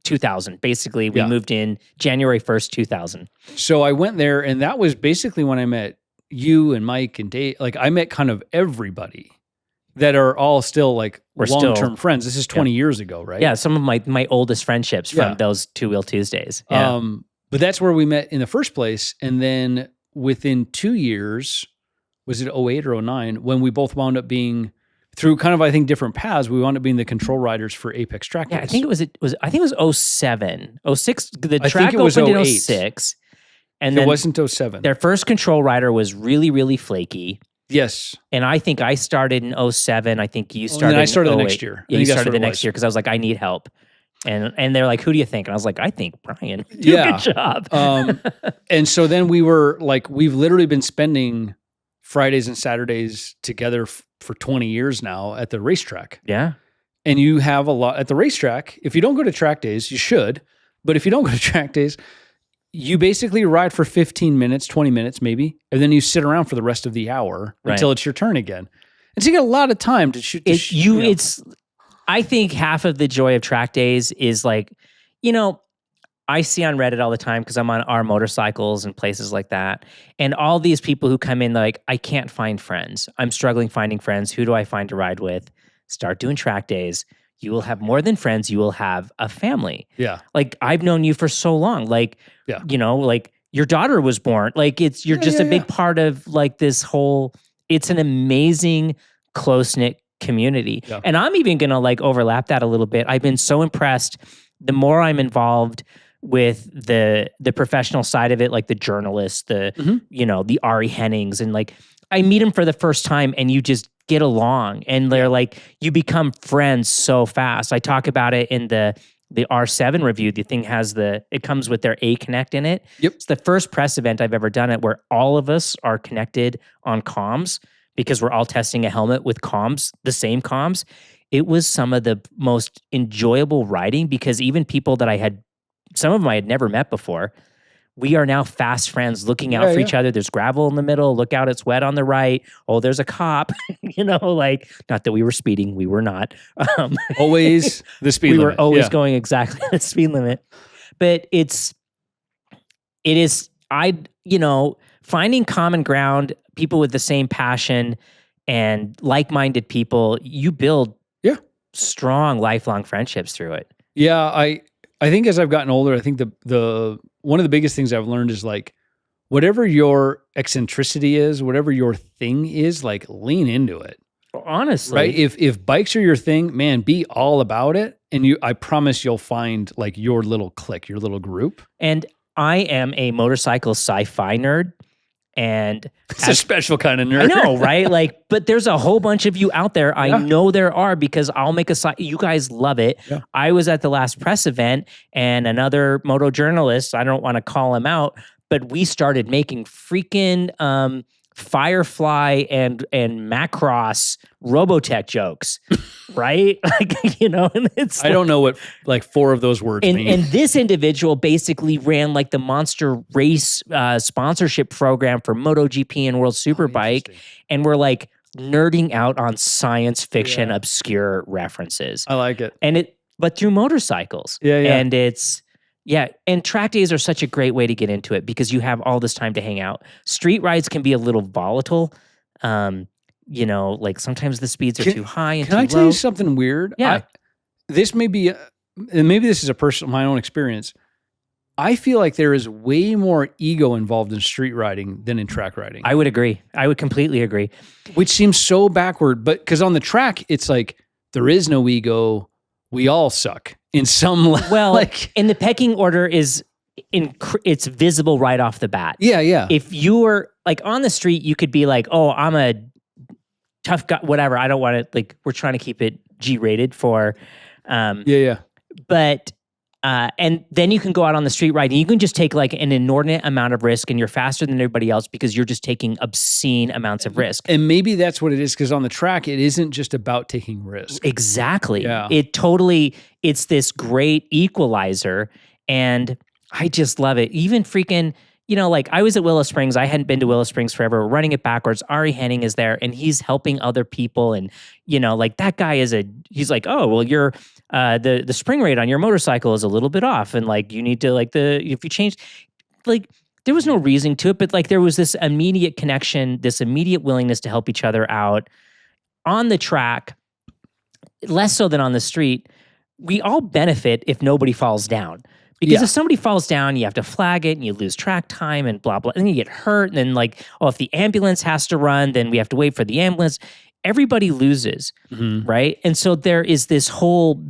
2000. Basically, we moved in January 1st, 2000. So I went there, and that was basically when I met you and Mike and Dave. Like, I met kind of everybody that are all still like long-term friends. This is 20 years ago, right? Yeah, some of my oldest friendships from those two-wheel Tuesdays. Yeah. But that's where we met in the first place. And then within 2 years, was it 08 or 09, when we both wound up being, through kind of, I think, different paths, we wound up being the control riders for Apex Track Days. Yeah, I think it was 07. 06, the I track think it was opened in 08. 06. And then it wasn't 07. Their first control rider was really, really flaky. Yes. And I think I started in 07. I think you started and then I started in the 08. next year. Yeah, you started the next year because I was like, I need help. And they're like, who do you think? And I was like, I think Brian. Do a good job. And so then we were like, we've literally been spending Fridays and Saturdays together for 20 years now at the racetrack. Yeah. And you have a lot at the racetrack. If you don't go to track days, you should. But if you don't go to track days, you basically ride for 15 minutes, 20 minutes maybe, and then you sit around for the rest of the hour until it's your turn again. And so you get a lot of time to shoot. It's I think half of the joy of track days is like, I see on Reddit all the time because I'm on our motorcycles and places like that. And all these people who come in like, I can't find friends. I'm struggling finding friends. Who do I find to ride with? Start doing track days. You will have more than friends. You will have a family. Yeah. Like I've known you for so long. Like, like your daughter was born. Like you're just a big part of like this whole, it's an amazing close-knit community. Yeah. And I'm even going to like overlap that a little bit. I've been so impressed the more I'm involved with the professional side of it, like the journalists, the Ari Hennings, and like I meet them for the first time and you just get along and they're like, you become friends so fast. I talk about it in the R7 review. The thing it comes with their A Connect in it. Yep. It's the first press event I've ever done it where all of us are connected on comms because we're all testing a helmet with comms, the same comms. It was some of the most enjoyable riding because even people that some of them I had never met before, we are now fast friends looking out for each other. There's gravel in the middle. Look out, it's wet on the right. Oh, there's a cop. Like, not that we were speeding. We were not. Always the speed limit. We were always going exactly the speed limit. But it is, finding common ground, people with the same passion and like-minded people, you build strong, lifelong friendships through it. Yeah, I think as I've gotten older, I think the one of the biggest things I've learned is like, whatever your eccentricity is, whatever your thing is, like lean into it. Honestly. Right? If bikes are your thing, man, be all about it. And I promise you'll find like your little clique, your little group. And I am a motorcycle sci-fi nerd. And it's a special kind of nerd. I know, right? Like, but there's a whole bunch of you out there. I know there are because I'll make you guys love it. Yeah. I was at the last press event and another moto journalist, I don't want to call him out, but we started making freaking Firefly and Macross Robotech jokes, right? Like, it's I don't know what like 4 of those words mean. And this individual basically ran like the Monster Race sponsorship program for MotoGP and World Superbike. And we're like nerding out on science fiction, obscure references. I like it. But through motorcycles. Yeah. And and track days are such a great way to get into it because you have all this time to hang out. Street rides can be a little volatile. Like sometimes the speeds are too high and too low. Can I tell you something weird? Yeah. This may be, and maybe this is my own experience. I feel like there is way more ego involved in street riding than in track riding. I would agree. I would completely agree. Which seems so backward, but because on the track, it's like there is no ego. We all suck in some level. Well, and the pecking order is it's visible right off the bat. Yeah. If you were like on the street, you could be like, "Oh, I'm a tough guy." Whatever. I don't want to we're trying to keep it G-rated for. Yeah. But And then you can go out on the street ride and you can just take like an inordinate amount of risk and you're faster than everybody else because you're just taking obscene amounts of risk. And maybe that's what it is, because on the track, it isn't just about taking risk. Exactly. Yeah. It's this great equalizer. And I just love it. Even freaking, like I was at Willow Springs. I hadn't been to Willow Springs forever. We're running it backwards. Ari Henning is there and he's helping other people. And, like that guy he's like, oh, well, you're, the spring rate on your motorcycle is a little bit off. And like, you need to if you change, like there was no reason to it, but like there was this immediate connection, this immediate willingness to help each other out on the track, less so than on the street. We all benefit if nobody falls down. Because if somebody falls down, you have to flag it and you lose track time and blah, blah. And then you get hurt. And then like, if the ambulance has to run, then we have to wait for the ambulance. Everybody loses, right? And so there is this whole,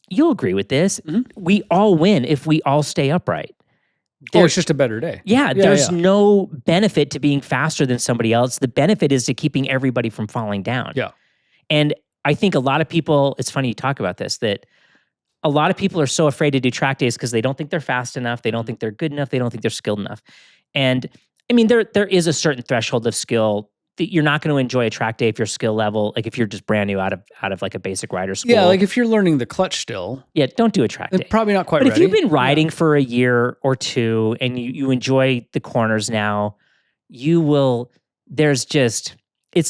you'll agree with this, we all win if we all stay upright. It's just a better day. Yeah, there's no benefit to being faster than somebody else. The benefit is to keeping everybody from falling down. Yeah. And I think a lot of people, it's funny you talk about this, that a lot of people are so afraid to do track days because they don't think they're fast enough. They don't think they're good enough. They don't think they're skilled enough. And I mean, there is a certain threshold of skill that you're not going to enjoy a track day if your skill level, like if you're just brand new out of like a basic rider school. Yeah, like if you're learning the clutch still. Yeah, don't do a track day. Probably not quite But ready. if you've been riding for a year or two and you enjoy the corners now, it's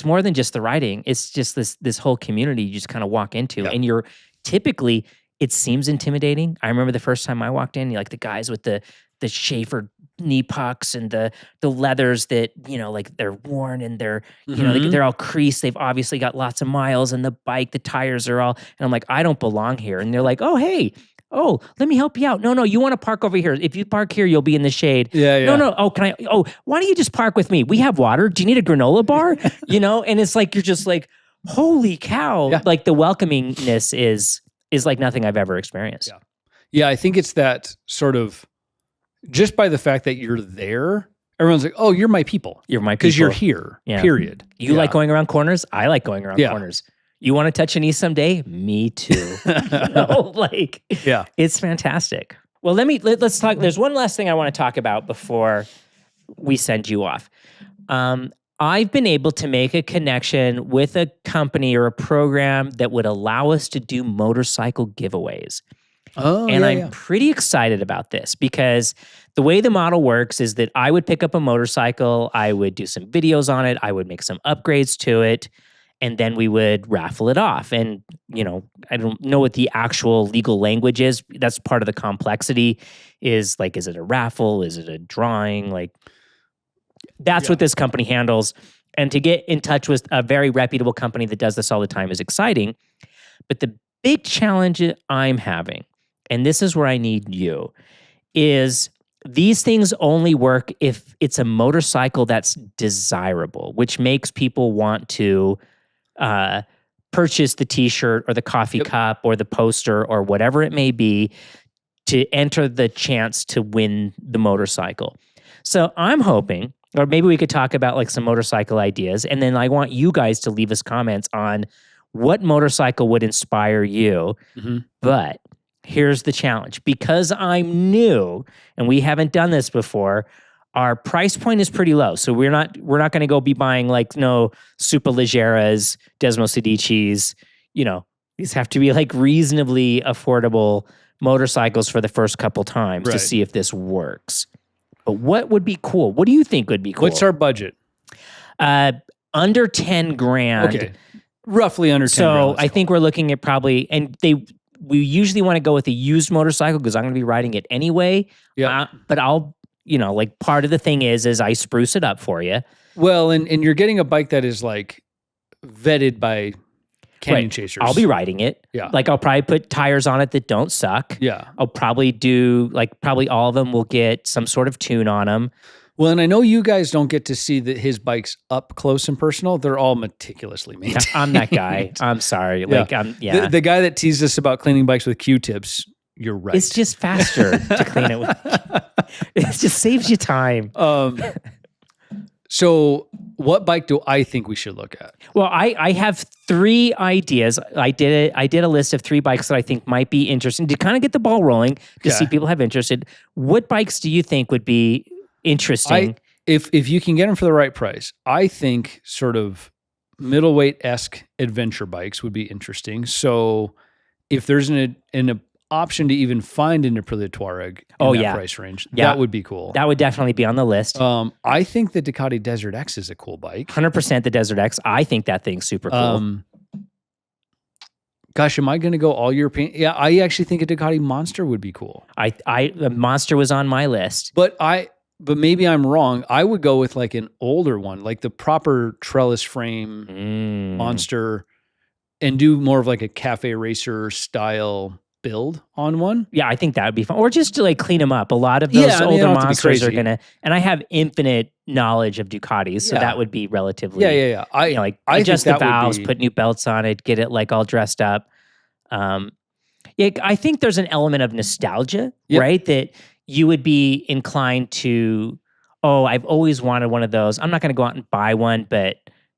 more than just the riding. It's just this whole community you just kind of walk into. And you're typically, it seems intimidating. I remember the first time I walked in, like the guys with the Schaefer knee pucks and the leathers that, like they're worn and they're, they're all creased. They've obviously got lots of miles, and the bike, the tires are all, and I'm like, I don't belong here. And they're like, oh, hey, oh, let me help you out. No, you want to park over here. If you park here, you'll be in the shade. Yeah. No. Oh, why don't you just park with me? We have water. Do you need a granola bar? And it's like, you're just like, holy cow. Yeah. Like the welcomingness is like nothing I've ever experienced. Yeah, I think it's that sort of, just by the fact that you're there, everyone's like, oh, you're my people. You're my people. Because you're here, period. You like going around corners? I like going around corners. You want to touch a knee someday? Me too. It's fantastic. Well, let's talk. There's one last thing I want to talk about before we send you off. I've been able to make a connection with a company or a program that would allow us to do motorcycle giveaways. I'm pretty excited about this because the way the model works is that I would pick up a motorcycle, I would do some videos on it, I would make some upgrades to it, and then we would raffle it off. And, I don't know what the actual legal language is. That's part of the complexity is like, is it a raffle? Is it a drawing? Like, that's what this company handles. And to get in touch with a very reputable company that does this all the time is exciting. But the big challenge I'm having, and this is where I need you, is these things only work if it's a motorcycle that's desirable, which makes people want to purchase the t-shirt or the coffee cup or the poster or whatever it may be to enter the chance to win the motorcycle. So I'm hoping, or maybe we could talk about like some motorcycle ideas, and then I want you guys to leave us comments on what motorcycle would inspire you. But here's the challenge. Because I'm new and we haven't done this before, our price point is pretty low. So we're not going to go be buying like Super Legeras, Desmo Sedicis. These have to be like reasonably affordable motorcycles for the first couple times to see if this works. But what would be cool? What do you think would be cool? What's our budget? Under 10 grand. Okay. Roughly under 10 grand. So I think we're looking at probably, and we usually want to go with a used motorcycle because I'm going to be riding it anyway. Yeah. But I'll, like part of the thing is I spruce it up for you. Well, and you're getting a bike that is like vetted by CanyonChasers. I'll be riding it. Yeah. Like I'll probably put tires on it that don't suck. Yeah. I'll probably do probably all of them will get some sort of tune on them. Well, and I know you guys don't get to see his bikes up close and personal. They're all meticulously maintained. I'm that guy. I'm sorry. The guy that teased us about cleaning bikes with Q-tips, you're right. It's just faster to clean it with. It just saves you time. So what bike do I think we should look at? Well, I have 3 ideas. I did a list of 3 bikes that I think might be interesting to kind of get the ball rolling to see people have interested. What bikes do you think would be interesting? If you can get them for the right price, I think sort of middleweight-esque adventure bikes would be interesting. So if there's an option to even find an Aprilia Touareg in that price range, that would be cool. That would definitely be on the list. I think the Ducati Desert X is a cool bike. 100% the Desert X. I think that thing's super cool. Gosh, am I going to go all European? Yeah, I actually think a Ducati Monster would be cool. The Monster was on my list. But maybe I'm wrong. I would go with like an older one, like the proper trellis frame Monster, and do more of like a cafe racer style build on one. Yeah, I think that would be fun. Or just to like clean them up. A lot of those older Monsters are going to, and I have infinite knowledge of Ducatis, so that would be relatively, I adjust the valves, put new belts on it, get it like all dressed up. I think there's an element of nostalgia, right? That you would be inclined to, I've always wanted one of those. I'm not going to go out and buy one, but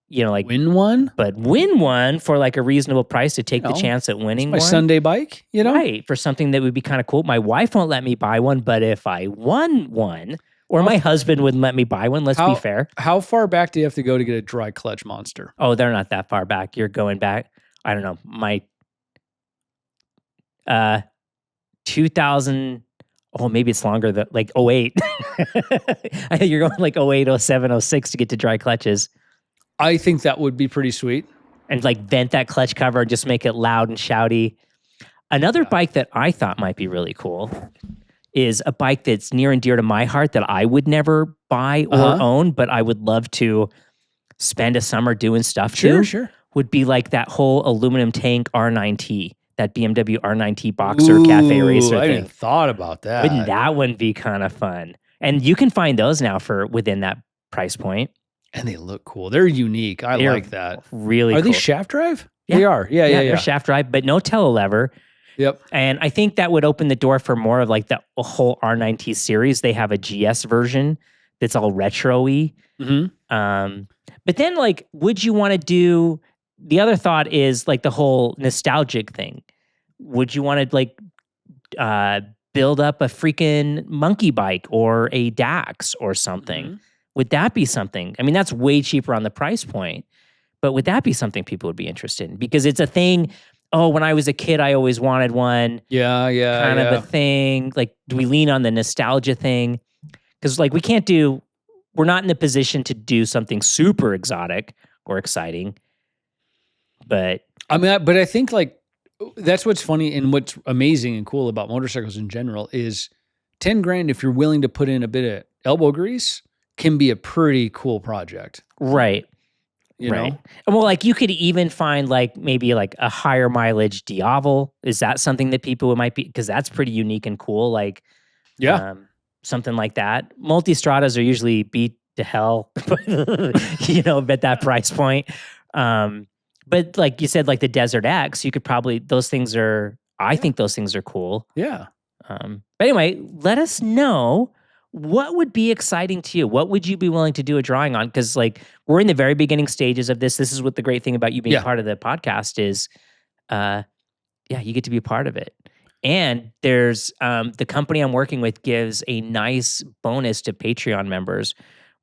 win one, win one for like a reasonable price to take the chance at winning my one. Sunday bike, right? For something that would be kind of cool. My wife won't let me buy one, but if I won one, or my husband wouldn't let me buy one, let's be fair. How far back do you have to go to get a dry clutch Monster? Oh, they're not that far back. You're going back. I don't know. My 2000. Oh, maybe it's longer than like 08. I think you're going like 08, 07, 06 to get to dry clutches. I think that would be pretty sweet. And like vent that clutch cover and just make it loud and shouty. Another bike that I thought might be really cool is a bike that's near and dear to my heart that I would never buy or own, but I would love to spend a summer doing stuff to. Sure. Would be like that whole aluminum tank R9T, that BMW R9T Boxer cafe racer thing. I hadn't thought about that. Wouldn't that one be kind of fun? And you can find those now for within that price point. And they look cool. They're unique. I like that. Really cool. Are these shaft drive? Yeah. They are. Yeah. They're shaft drive, but no telelever. Yep. And I think that would open the door for more of like the whole R9T series. They have a GS version that's all retro-y. But then like, would you want to do, the other thought is like the whole nostalgic thing. Would you want to like build up a freaking monkey bike or a Dax or something? Would that be something? I mean, that's way cheaper on the price point, but would that be something people would be interested in? Because it's a thing. Oh, when I was a kid, I always wanted one. Yeah. Kind of a thing. Like, do we lean on the nostalgia thing? Because like we're not in the position to do something super exotic or exciting. But I think like that's what's funny and what's amazing and cool about motorcycles in general is $10,000 if you're willing to put in a bit of elbow grease can be a pretty cool project. Right. You know? Well, like you could even find like maybe like a higher mileage Diavel. Is that something that people might be, because that's pretty unique and cool. Like, something like that. Multistradas are usually beat to hell, at that price point. But like you said, like the Desert X, you could probably, I think those things are cool. Yeah. But anyway, let us know. What would be exciting to you? What would you be willing to do a drawing on? Because like we're in the very beginning stages of this. This is what the great thing about you being part of the podcast is. You get to be a part of it. And there's the company I'm working with gives a nice bonus to Patreon members,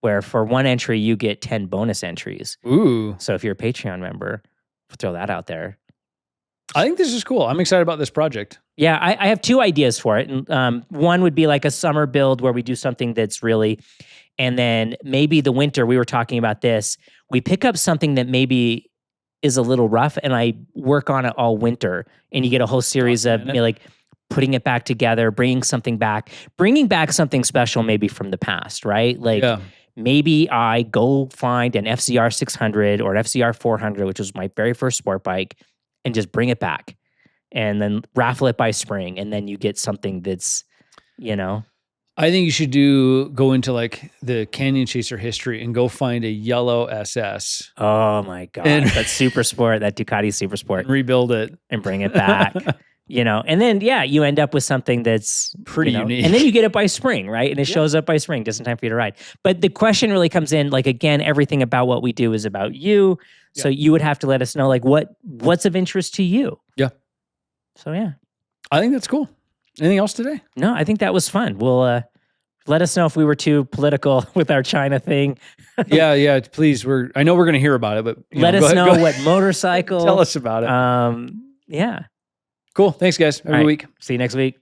where for one entry you get 10 bonus entries. Ooh! So if you're a Patreon member, throw that out there. I think this is cool. I'm excited about this project. Yeah, I have 2 ideas for it. And one would be like a summer build where we do something that's really, and then maybe the winter, we were talking about this, we pick up something that maybe is a little rough and I work on it all winter. And you get a whole series of like putting it back together, bringing back something special maybe from the past, right? Like maybe I go find an FCR 600 or an FCR 400, which was my very first sport bike, and just bring it back. And then raffle it by spring, and then you get something that's, I think you should go into like the Canyon Chaser history and go find a yellow SS. Oh my God. That SuperSport, that Ducati SuperSport. And rebuild it. And bring it back. And then, you end up with something that's Pretty unique. And then you get it by spring, right? And it shows up by spring, just in time for you to ride. But the question really comes in, like, again, everything about what we do is about you. So you would have to let us know, like, what's of interest to you. Yeah. So, yeah. I think that's cool. Anything else today? No, I think that was fun. We'll let us know if we were too political with our China thing. Yeah, please. I know we're going to hear about it, but let us know what motorcycle. Tell us about it. Yeah. Cool. Thanks, guys. Have a good week. See you next week.